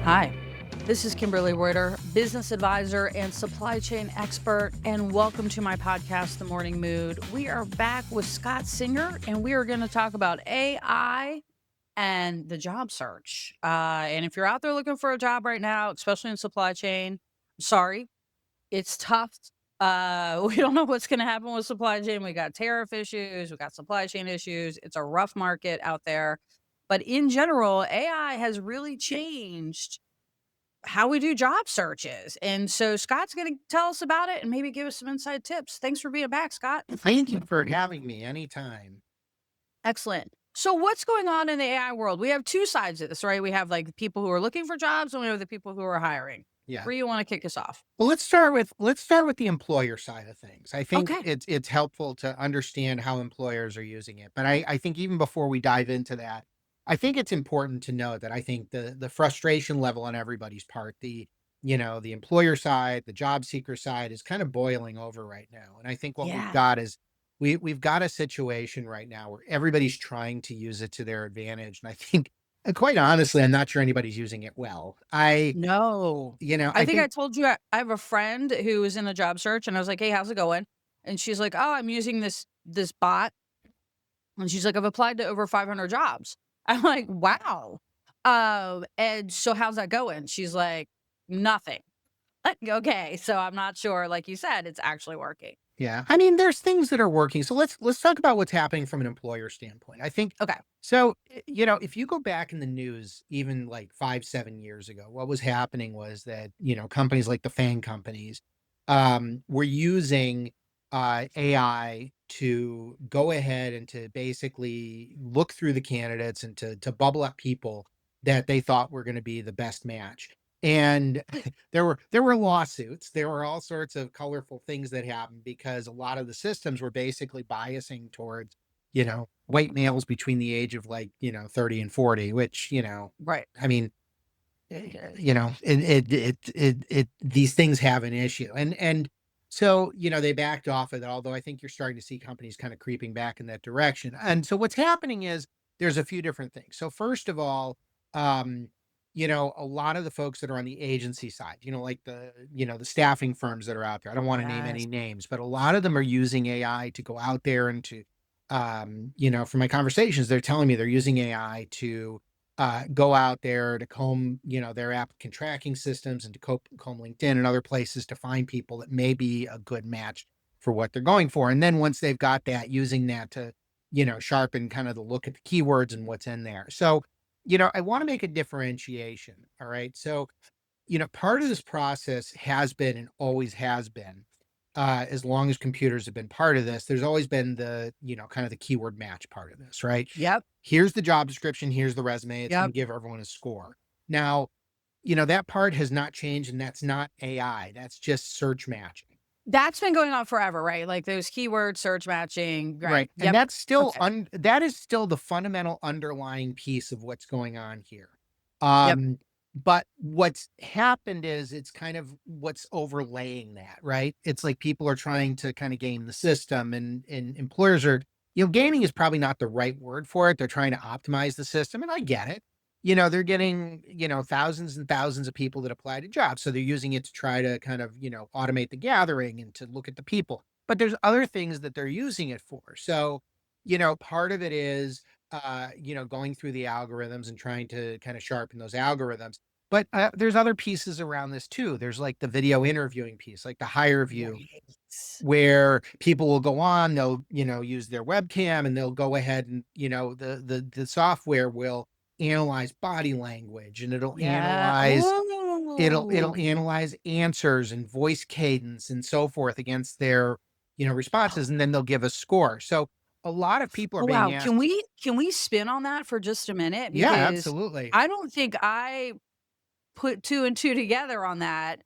Hi, this is Kimberly Reuter, business advisor and supply chain expert, and welcome to my podcast, The Morning Mood. We are back with Scott Singer, and we are going to talk about AI and the job search. And if you're out there looking for a job right now, especially in supply chain, sorry, it's tough. We don't know what's going to happen with supply chain. We got tariff issues, we got supply chain issues. It's a rough market out there. But in general, AI has really changed how we do job searches. And so Scott's going to tell us about it and maybe give us some inside tips. Thanks for being back, Scott. Thank you for having me anytime. Excellent. So what's going on in the AI world? We have two sides of this, right? We have like the people who are looking for jobs and we have the people who are hiring. Yeah. Where you want to kick us off? Well, let's start with the employer side of things. I think Okay. it's helpful to understand how employers are using it. But I think even before we dive into that, I think it's important to know that I think the frustration level on everybody's part, the employer side, the job seeker side is kind of boiling over right now. And I think what we've Yeah. got is we've got a situation right now where everybody's trying to use it to their advantage. And I think quite honestly, I'm not sure anybody's using it well. No. I I think I think told you I have a friend who is in a job search and I was like, "Hey, how's it going?" And she's like, "Oh, I'm using this bot." And she's like, "I've applied to over 500 jobs." I'm like, "Wow." And so how's that going? She's like, "Nothing." Like, okay, so I'm not sure, like you said, it's actually working. Yeah. I mean, there's things that are working. So let's talk about what's happening from an employer standpoint. I think Okay. so, if you go back in the news even like 5, 7 years ago, what was happening was that, companies like the FANG companies were using AI to go ahead and to basically look through the candidates and to bubble up people that they thought were going to be the best match. And there were lawsuits. There were all sorts of colorful things that happened because a lot of the systems were basically biasing towards, white males between the age of like, 30 and 40, which, Right. I mean, these things have an issue. And so, they backed off of that, although I think you're starting to see companies kind of creeping back in that direction. And so what's happening is there's a few different things. So first of all, um, a lot of the folks that are on the agency side, like the staffing firms that are out there. I don't want to name any Yes. names, but a lot of them are using AI to go out there and to, from my conversations, they're telling me they're using AI to go out there to comb, their applicant tracking systems and to comb LinkedIn and other places to find people that may be a good match for what they're going for. And then once they've got that, using that to, sharpen kind of the look at the keywords and what's in there. So, I want to make a differentiation. All right. So, part of this process has been and always has been, as long as computers have been part of this, there's always been the, kind of the keyword match part of this, right? Yep. Here's the job description, here's the resume, it's going Yep. to give everyone a score. Now, that part has not changed, and that's not AI, that's just search matching. That's been going on forever, right? Like those keyword search matching. Right. Right. And Yep. that's still Okay. that is still the fundamental underlying piece of what's going on here. Yep. But what's happened is it's kind of what's overlaying that, right? It's like people are trying to kind of game the system, and employers are, gaming is probably not the right word for it. They're trying to optimize the system, and I get it. They're getting, thousands and thousands of people that apply to jobs. So they're using it to try to kind of, automate the gathering and to look at the people. But there's other things that they're using it for. So, part of it is, going through the algorithms and trying to kind of sharpen those algorithms. But there's other pieces around this too. There's like the video interviewing piece, like the higher view, Right. where people will go on, they'll, use their webcam and they'll go ahead and, the software will analyze body language and Yeah. it'll Ooh. analyze answers and voice cadence and so forth against their, responses, and then they'll give a score. So a lot of people are Oh, being wow. asked. Can we spin on that for just a minute? Yeah, Because absolutely. I don't think I put 2 and 2 together on that,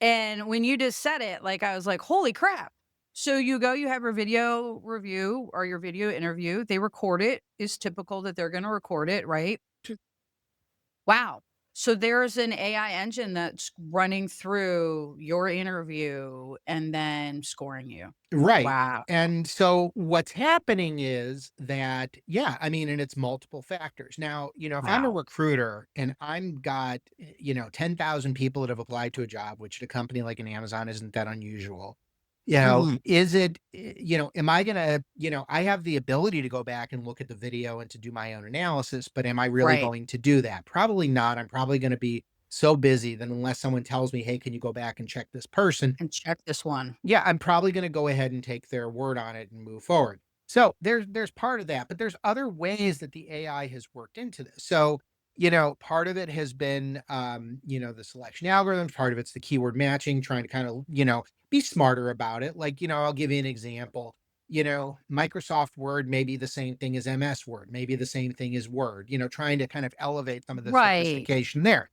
and when you just said it, like, I was like, "Holy crap." So you go, you have your video review or your video interview, they record it. It's typical that they're gonna record it, right? Wow. So there's an AI engine that's running through your interview and then scoring you. Right. Wow. And so what's happening is that, yeah, I mean, and it's multiple factors. Now, if I'm a Wow. recruiter and I'm got, 10,000 people that have applied to a job, which at a company like an Amazon isn't that unusual. Mhm. Is it, am I going to, I have the ability to go back and look at the video and to do my own analysis, but am I really Right. going to do that? Probably not. I'm probably going to be so busy that unless someone tells me, hey, can you go back and check this person? And check this one. Yeah, I'm probably gonna go ahead and take their word on it and move forward. So there's part of that, but there's other ways that the AI has worked into this. So, part of it has been the selection algorithms, part of it's the keyword matching, trying to kind of, be smarter about it. Like, I'll give you an example. Microsoft Word may be the same thing as MS Word, maybe the same thing as Word, trying to kind of elevate some of the Right. sophistication there.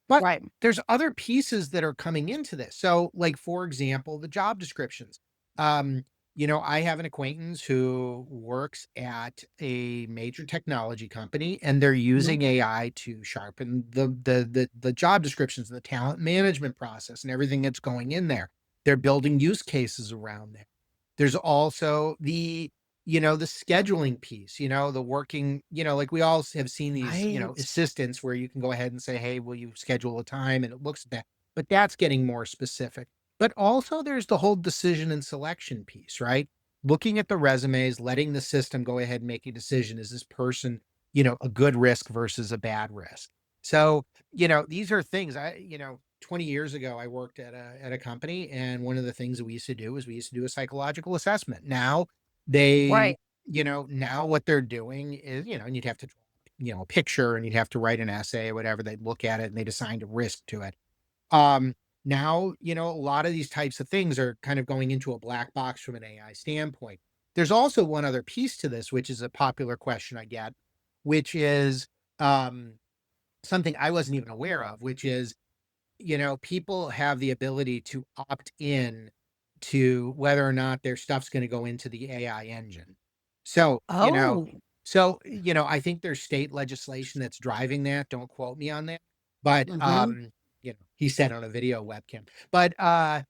But Right. there's other pieces that are coming into this. So, like, for example, the job descriptions. I have an acquaintance who works at a major technology company, and they're Mhm. using AI to sharpen the job descriptions, the talent management process, and everything that's going in there. They're building use cases around that. There's also the scheduling piece, the working, like we all have seen these, Right. assistants where you can go ahead and say, hey, will you schedule a time? And it looks at that, but that's getting more specific. But also there's the whole decision and selection piece, right? Looking at the resumes, letting the system go ahead and make a decision. Is this person, a good risk versus a bad risk? So, these are things 20 years ago, I worked at a company, and one of the things that we used to do is we used to do a psychological assessment. Now they, Right. now what they're doing is, and you'd have to draw, a picture and you'd have to write an essay or whatever. They'd look at it and they'd assign a risk to it. Um, Now, a lot of these types of things are kind of going into a black box from an AI standpoint. There's also one other piece to this, which is a popular question I get, which is um, something I wasn't even aware of, which is people have the ability to opt in to whether or not their stuff's going to go into the AI engine. So, Oh. I think there's state legislation that's driving that. Don't quote me on that. But Mhm. he said on a video webcam. But I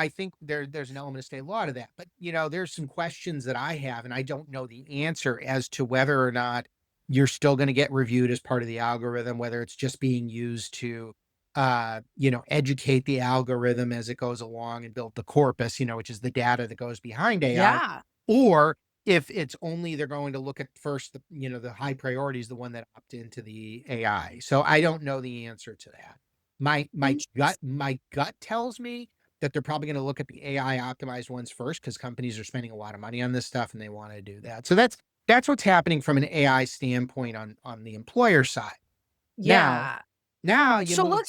think there's an element of state law to that. But there's some questions that I have, and I don't know the answer as to whether or not you're still going to get reviewed as part of the algorithm, whether it's just being used to, educate the algorithm as it goes along and build the corpus, which is the data that goes behind AI, Yeah. or if it's only they're going to look at first, the high priorities, the one that opt into the AI. So I don't know the answer to that. My gut, Interest my gut tells me that they're probably going to look at the AI optimized ones first because companies are spending a lot of money on this stuff and they want to do that. So that's what's happening from an AI standpoint on the employer side. Now Yeah. now you So move.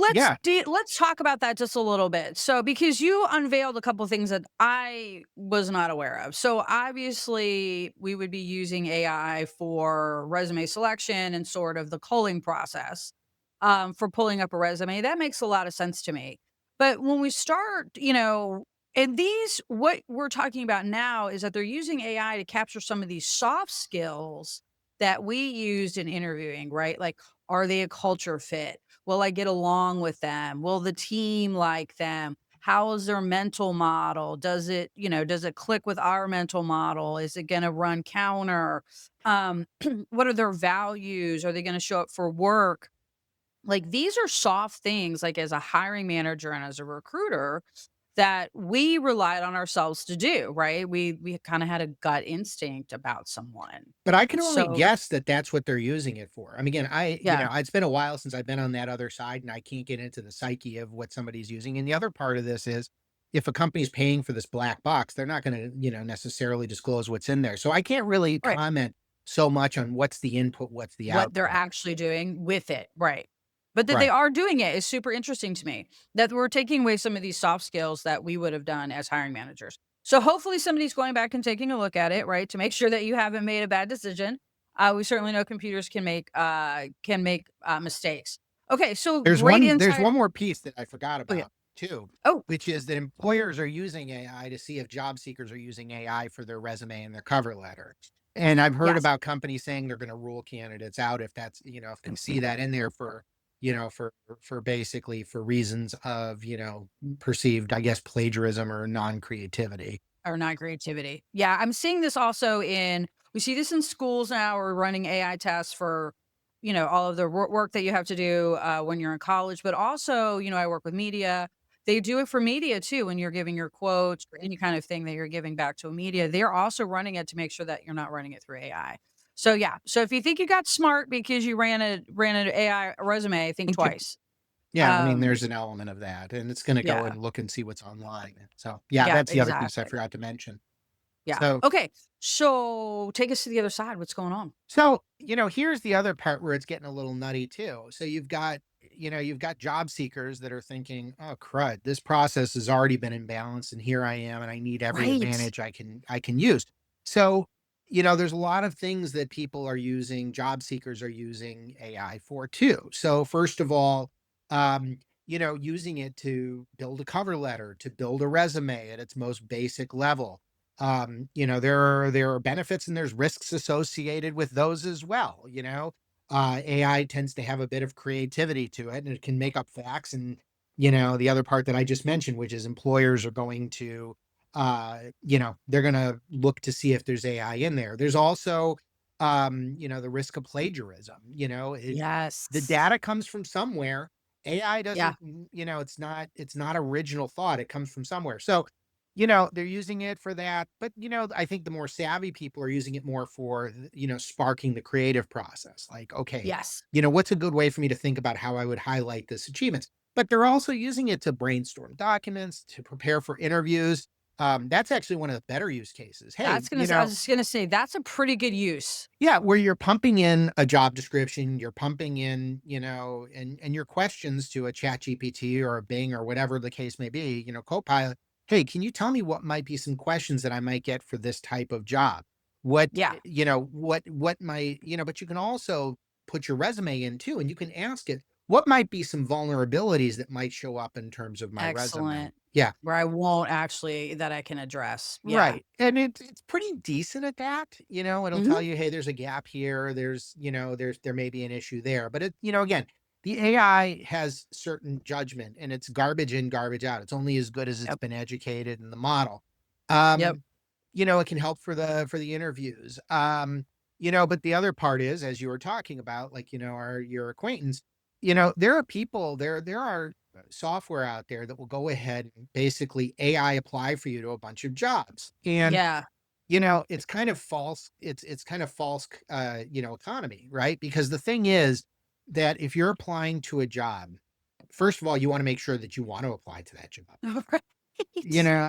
Yeah. let's talk about that just a little bit. So because you unveiled a couple things that I was not aware of. So obviously we would be using AI for resume selection and sort of the culling process for pulling up a resume. That makes a lot of sense to me. But when we start, and these what we're talking about now is that they're using AI to capture some of these soft skills that we used in interviewing, right? Like, are they a culture fit? Will I get along with them? Will the team like them? How is their mental model? Does it click with our mental model? Is it going to run counter? Um, what are their values? Are they going to show up for work? Like these are soft things, like as a hiring manager and as a recruiter, that we relied on ourselves to do, right? We kind of had a gut instinct about someone. But I can only So guess that that's what they're using it for. I mean, again, yeah, it's been a while since I've been on that other side and I can't get into the psyche of what somebody's using. And the other part of this is if a company's paying for this black box, they're not going to, necessarily disclose what's in there. So I can't really right. comment so much on what's the input, what's the What they're output. actually doing with it, right. But that they Right. are doing it is super interesting to me, that we're taking away some of these soft skills that we would have done as hiring managers. So hopefully somebody's going back and taking a look at it, right, to make sure that you haven't made a bad decision. We certainly know computers can make mistakes. Okay, so great There's insight. one more piece that I forgot Oh, yeah. about too, Oh, which is that employers are using AI to see if job seekers are using AI for their resume and their cover letter. And I've heard Yes. about companies saying they're gonna rule candidates out if that's, if they see that in there for, for basically for reasons of, perceived, I guess, plagiarism or non-creativity. Or not creativity. Yeah, I'm seeing this also we see this in schools now. We're running AI tests for, all of the work that you have to do when you're in college. But also, I work with media. They do it for media too. When you're giving your quotes or any kind of thing that you're giving back to a media, they're also running it to make sure that you're not running it through AI. So yeah. So if you think you got smart because you ran an AI resume, think Think twice. Yeah, I mean, Um, there's an element of that, and it's gonna go yeah. and look and see what's online. So, yeah, Yeah, that's the other piece I exactly. forgot to mention. Yeah. So Okay. So take us to the other side. What's going on? here's the other part where it's getting a little nutty too. So you've got job seekers that are thinking, "Oh, crud, this process has already been imbalanced, and here I am, and I need every Right. advantage I can use." So, there's a lot of things that job seekers are using AI for too. So first of all, using it to build a cover letter, to build a resume at its most basic level. There are benefits and there's risks associated with those as well. AI tends to have a bit of creativity to it, and it can make up facts. And the other part that I just mentioned, which is employers are going to they're going to look to see if there's AI in there. There's also the risk of plagiarism. The Yes. data comes from somewhere. AI Yeah. doesn't, it's not original thought. It comes from somewhere. So they're using it for that, but I think the more savvy people are using it more for, sparking the creative process. Like, okay, Yes. what's a good way for me to think about how I would highlight this achievement? But they're also using it to brainstorm documents, to prepare for interviews. That's actually one of the better use cases. Hey, I was just gonna say that's a pretty good use. yeah, where you're pumping in a job description, you're pumping in, and your questions to a chat GPT or a Bing or whatever the case may be, Copilot. Hey, can you tell me what might be some questions that I might get for this type of job? Yeah. What might, but you can also put your resume in too, and you can ask it, what might be some vulnerabilities that might show up in terms of my resume? Excellent. Yeah. Where I won't actually that I can address. Yeah. Right, and it's pretty decent at that, it'll tell Mhm. you, "Hey, there's a gap here, there may be an issue there," but again, the AI has certain judgment, and it's garbage in, garbage out. It's only as good as it's Yep. been educated in the model. Yep. It can help for the interviews, but the other part is, as you were talking about, like, your acquaintance, there are software out there that will go ahead and basically AI apply for you to a bunch of jobs. And, Yeah. it's kind of false. It's kind of false, economy, right? Because the thing is that if you're applying to a job, first of all, you want to make sure that you want to apply to that job. Right.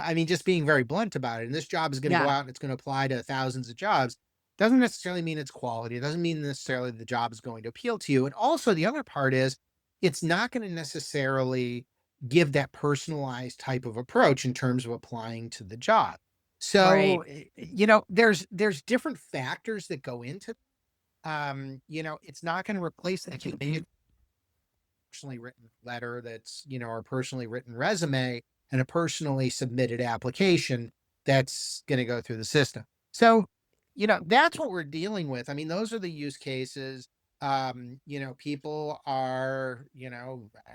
I mean, just being very blunt about it. And this job is going to go Yeah. out and it's going to apply to thousands of jobs. Doesn't necessarily mean it's quality. It doesn't mean necessarily the job is going to appeal to you. And also, the other part is it's not going to necessarily give that personalized type of approach in terms of applying to the job. Right. So, there's different factors that go into, it's not going to replace that personally written letter or personally written resume and a personally submitted application that's going to go through the system. So, that's what we're dealing with. I mean, those are the use cases. People are,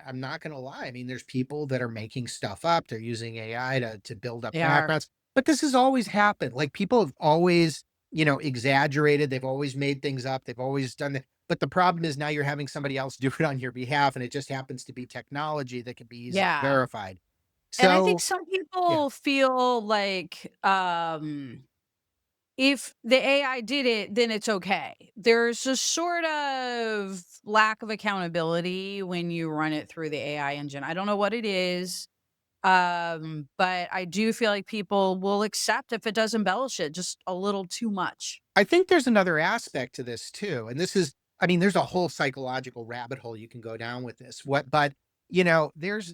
I'm not going to lie. I mean, there's people that are making stuff up. They're using AI to build up They are. backgrounds, but this has always happened. Like people have always, exaggerated. They've always made things up. They've always done that. But the problem is now you're having somebody else do it on your behalf, and it just happens to be technology that can be easily Yeah. verified. And I think So, some yeah, people feel like, if the AI did it, then it's okay. There's a sort of lack of accountability when you run it through the AI engine. I don't know what it is, but I do feel like people will accept if it does embellish it just a little too much. I think there's another aspect to this too, and I mean, there's a whole psychological rabbit hole you can go down with this. But there's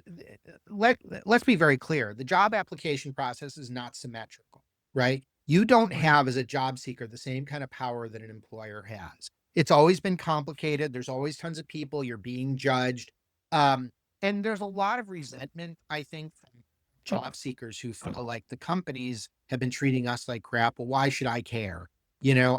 let's be very clear: the job application process is not symmetrical, right? You don't Right. have as a job seeker the same kind of power that an employer has. It's always been complicated. There's always tons of people. You're being judged, um, and there's a lot of resentment, I think, from job seekers who feel like the companies have been treating us like crap. Well, why should I care?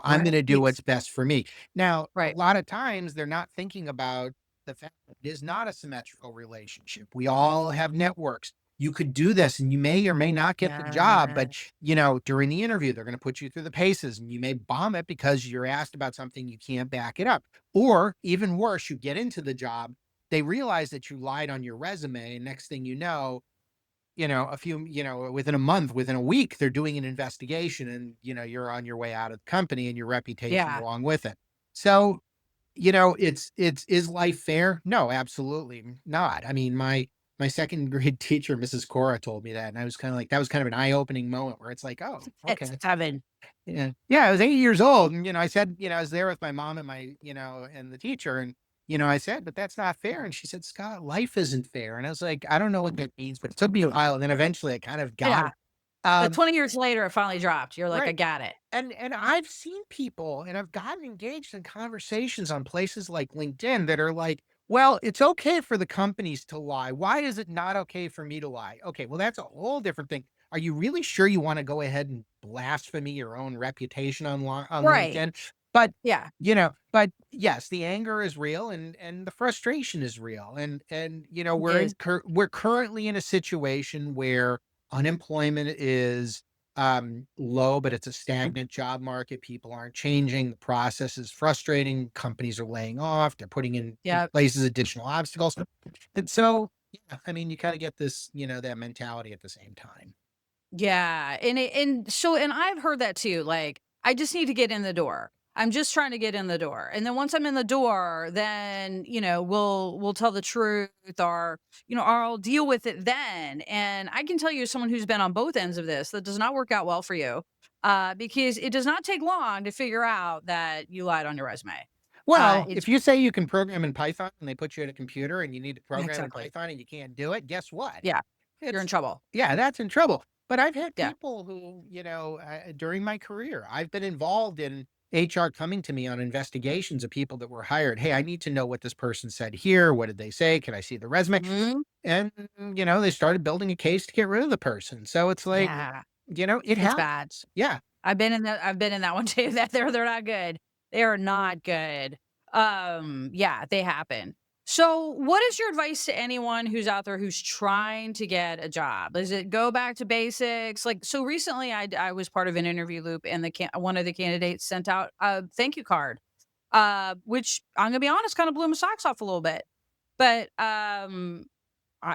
I'm going to do Right. what's best for me. Now, a Right. lot of times they're not thinking about the fact that it is not a symmetrical relationship. We all have networks. You could do this and you may or may not get the job, Yeah. but during the interview, they're going to put you through the paces and you may bomb it because you're asked about something you can't back it up. Or even worse, you get into the job, they realize that you lied on your resume, and next thing within a month, within a week, they're doing an investigation and, you're on your way out of the company and your reputation Yeah. along with it. So, is life fair? No, absolutely not. I mean, my second grade teacher, Mrs. Cora, told me that. And I was kind of like, that was kind of an eye-opening moment where it's like, oh, It's okay. heaven. Yeah. Yeah. I was 8 years old. And, I said, I was there with my mom and and the teacher. And, I said, but that's not fair. And she said, Scott, life isn't fair. And I was like, I don't know what that means, but it took me a while. And then eventually I kind of got Yeah. it. But Um, 20 years later, it finally dropped. You're like, I right. got it. And I've seen people and I've gotten engaged in conversations on places like LinkedIn that are like, well, it's okay for the companies to lie. Why is it not okay for me to lie? Okay, well, that's a whole different thing. Are you really sure you want to go ahead and blaspheme your own reputation on Right. LinkedIn? But Yeah. but yes, the anger is real and the frustration is real. And It is. we're currently in a situation where unemployment is low, but it's a stagnant job market. People aren't changing. The process is frustrating. Companies are laying off. They're putting in Yeah. places additional obstacles. And so, yeah, I mean, you kind of get this, that mentality at the same time. Yeah, and I've heard that too, like, I just need to get in the door. I'm just trying to get in the door. And then once I'm in the door, then, we'll tell the truth or, or I'll deal with it then. And I can tell you as someone who's been on both ends of this, that does not work out well for you. Because it does not take long to figure out that you lied on your resume. Well, It's if you say you can program in Python and they put you at a computer and you need to program in exactly. Python and you can't do it, guess what? Yeah, you're in It's trouble. yeah, that's in trouble. But I've had Yeah. people who, during my career, I've been involved in HR coming to me on investigations of people that were hired. Hey, I need to know what this person said here. What did they say? Can I see the resume? Mhm. And, they started building a case to get rid of the person. So it's like, Yeah, it it's bad. happens. Yeah. I've been in that one too. That they're not good. They are not good. Yeah, they happen. So, what is your advice to anyone who's out there who's trying to get a job? Is it go back to basics? Like, so recently, I was part of an interview loop, and one of the candidates sent out a thank you card, which I'm gonna be honest, kind of blew my socks off a little bit. But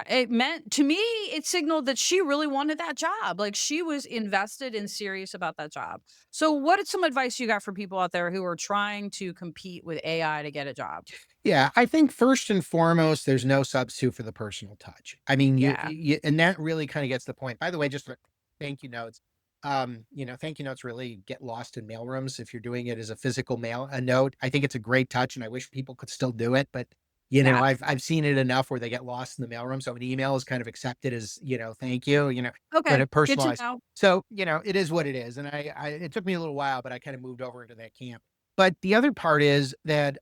it meant to me, it signaled that she really wanted that job. Like she was invested and serious about that job. So, what is some advice you got for people out there who are trying to compete with AI to get a job? Yeah, I think first and foremost, there's no substitute for the personal touch. I mean, Yeah. and that really kind of gets the point. By the way, just for thank you notes. Thank you notes really get lost in mailrooms if you're doing it as a physical mail a note. I think it's a great touch, and I wish people could still do it. But Yeah. I've seen it enough where they get lost in the mailroom. So an email is kind of accepted as thank you, but Okay. it Good to personalized. know. So it is what it is, and it took me a little while, but I kind of moved over into that camp. But the other part is that,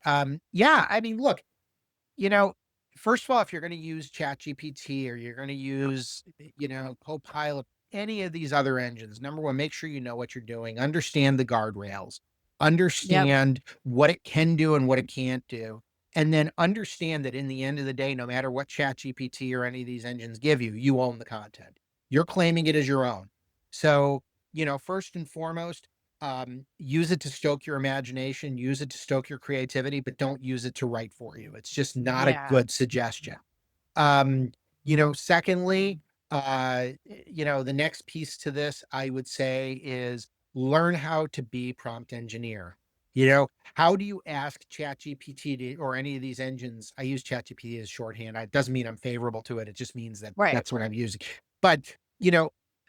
yeah, I mean, look, you know, first of all, if you're going to use ChatGPT or you're going to use, Copilot, any of these other engines, number one, make sure you know what you're doing, understand the guardrails, Yep. understand what it can do and what it can't do. And then understand that in the end of the day, no matter what ChatGPT or any of these engines give you, you own the content. You're claiming it as your own. So, first and foremost, use it to stoke your imagination, use it to stoke your creativity, but don't use it to write for you. It's just not a Yeah. good suggestion. Secondly, the next piece to this, I would say, is learn how to be prompt engineer. How do you ask ChatGPT or any of these engines? I use ChatGPT as shorthand. It doesn't mean I'm favorable to it. It just means that Right. that's what I'm using. But,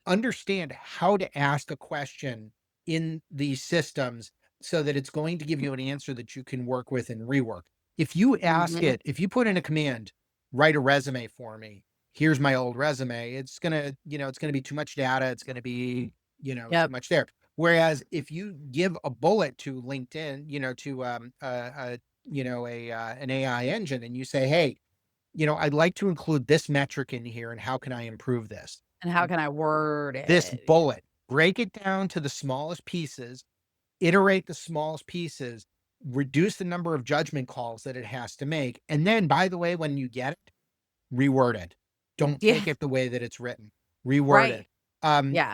understand how to ask a question in these systems so that it's going to give you an answer that you can work with and rework. Hmm. If you put in a command, write a resume for me. Here's my old resume. It's gonna be too much data. It's gonna be, too Yep. much there. Whereas if you give a bullet to LinkedIn, to an AI engine, and you say, hey, I'd like to include this metric in here, and how can I improve this? And how can I word This it? bullet, break it down to the smallest pieces iterate the smallest pieces, reduce the number of judgment calls that it has to make. And then, by the way, when you get it, reword it. Don't Yeah. take it the way that it's written. Reword Right. it.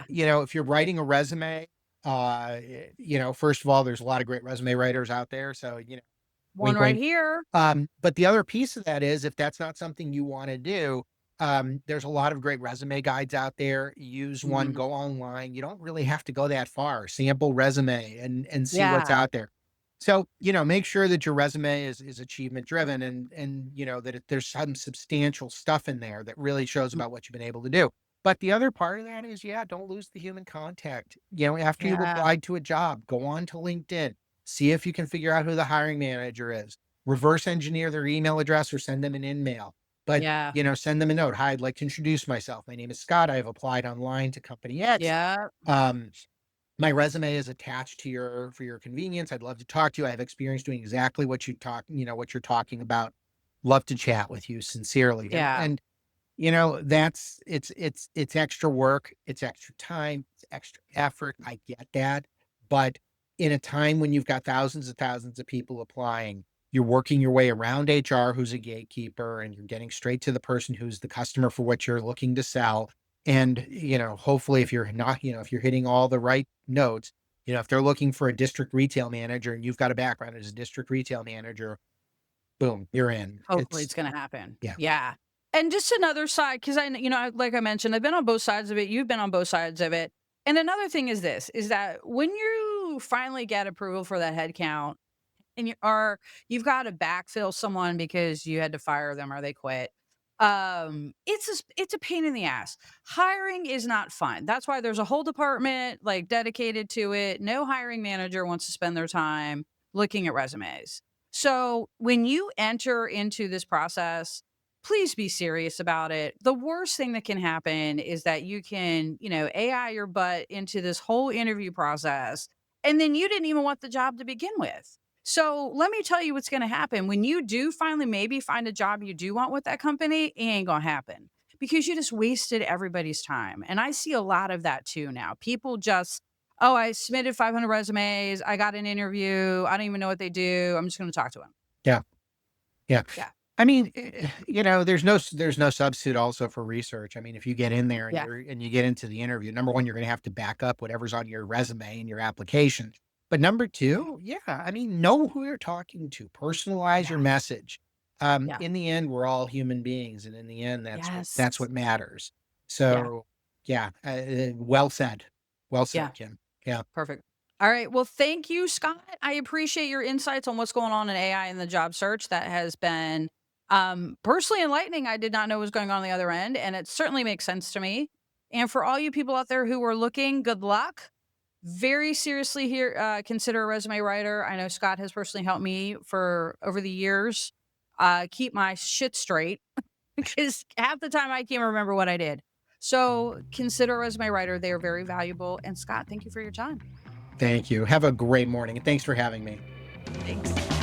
Yeah. If you're writing a resume, first of all, there's a lot of great resume writers out there. So, One wink, right wink. here. But the other piece of that is if that's not something you want to do, there's a lot of great resume guides out there. Use one, Mhm. go online. You don't really have to go that far. Sample resume and see what's Yeah. out there. So, make sure that your resume is achievement driven and that there's some substantial stuff in there that really shows Mm. about what you've been able to do. But the other part of that is, yeah, don't lose the human contact. After you've Yeah. applied to a job, go on to LinkedIn, see if you can figure out who the hiring manager is, reverse engineer their email address or send them an in-mail. But, Yeah. send them a note. Hi, I'd like to introduce myself. My name is Scott. I have applied online to company X. Yeah. Um, my resume is attached to for your convenience. I'd love to talk to you. I have experience doing exactly what you're talking about. Love to chat with you sincerely. And Yeah. and that's it's extra work, it's extra time, it's extra effort. I get that. But in a time when you've got thousands of people applying, you're working your way around HR, who's a gatekeeper, and you're getting straight to the person who's the customer for what you're looking to sell. And, hopefully if you're not, if you're hitting all the right notes, if they're looking for a district retail manager and you've got a background as a district retail manager, boom, you're in. Hopefully it's gonna happen. Yeah, Yeah. And just another side, because like I mentioned, I've been on both sides of it. You've been on both sides of it. And another thing is this, is that when you finally get approval for that head count and you've got to backfill someone because you had to fire them or they quit. It's a pain in the ass. Hiring is not fun. That's why there's a whole department like dedicated to it. No hiring manager wants to spend their time looking at resumes. So when you enter into this process, please be serious about it. The worst thing that can happen is that you can, AI your butt into this whole interview process and then you didn't even want the job to begin with. So let me tell you what's going to happen when you do finally maybe find a job you do want with that company. It ain't going to happen because you just wasted everybody's time. And I see a lot of that too now. People just, oh, I submitted 500 resumes. I got an interview. I don't even know what they do. I'm just going to talk to them. yeah. Yeah. Yeah. I mean, there's no substitute also for research. I mean, if you get in there and Yeah. you get into the interview, number one, you're going to have to back up whatever's on your resume and your application. But number two, yeah, I mean, know who you're talking to, personalize your Yeah. message. Yeah. In the end, we're all human beings, and in the end, that's Yes. what matters. Yeah. So, yeah, well Yeah. said, Kim. Yeah, Perfect. All right. Well, thank you, Scott. I appreciate your insights on what's going on in AI in the job search. That has been personally enlightening. I did not know what was going on the other end, and it certainly makes sense to me. And for all you people out there who are looking, good luck. Very seriously here, consider a resume writer. I know Scott has personally helped me for over the years keep my shit straight because half the time I can't remember what I did. So consider a resume writer. They are very valuable. And Scott, thank you for your time. thank you. Have a great morning, and thanks for having me. Thanks.